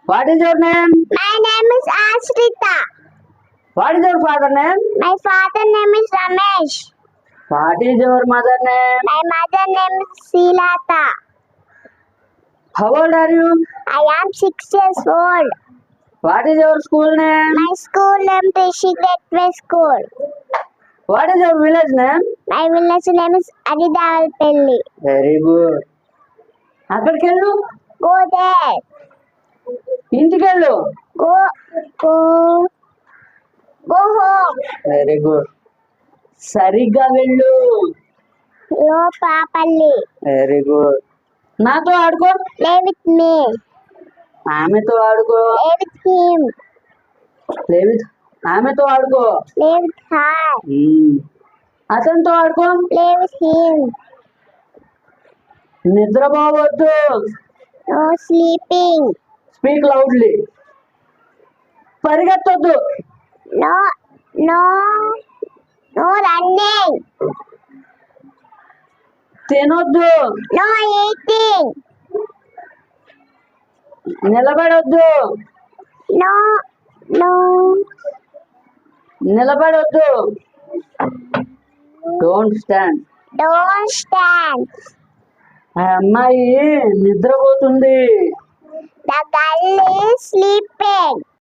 What is your name? My name is Ashrita. What is your father name? My father name is Ramesh. What is your mother name? My mother name is Silata. How old are you? I am 6 years old. What is your school name? My school name is Rishi Gateway School. What is your village name? My village name is Adidavalpalli. Very good. అక్కడికి వెళ్ళు, Go there. ఇంటికి వెళ్ళు. Go, go, go home. Very good. సరిగ్గా వెళ్ళు. Go properly. Very good. నాతో ఆడుకో. Play with me. ఆమెతో ఆడుకో. Play with him. Play with ఆమెతో ఆడుకో. Play with her. అతనితో ఆడుకో. Play with him. నిద్రపోవద్దు. No sleeping. Speak loudly. పరిగెత్తొద్దు. No, no, no running. తినొద్దు. No eating. నిలబడొద్దు. No, no, నిలబడొద్దు. Don't stand. don't stand. ఆ అమ్మాయి నిద్రపోతుంది. The girl is sleeping.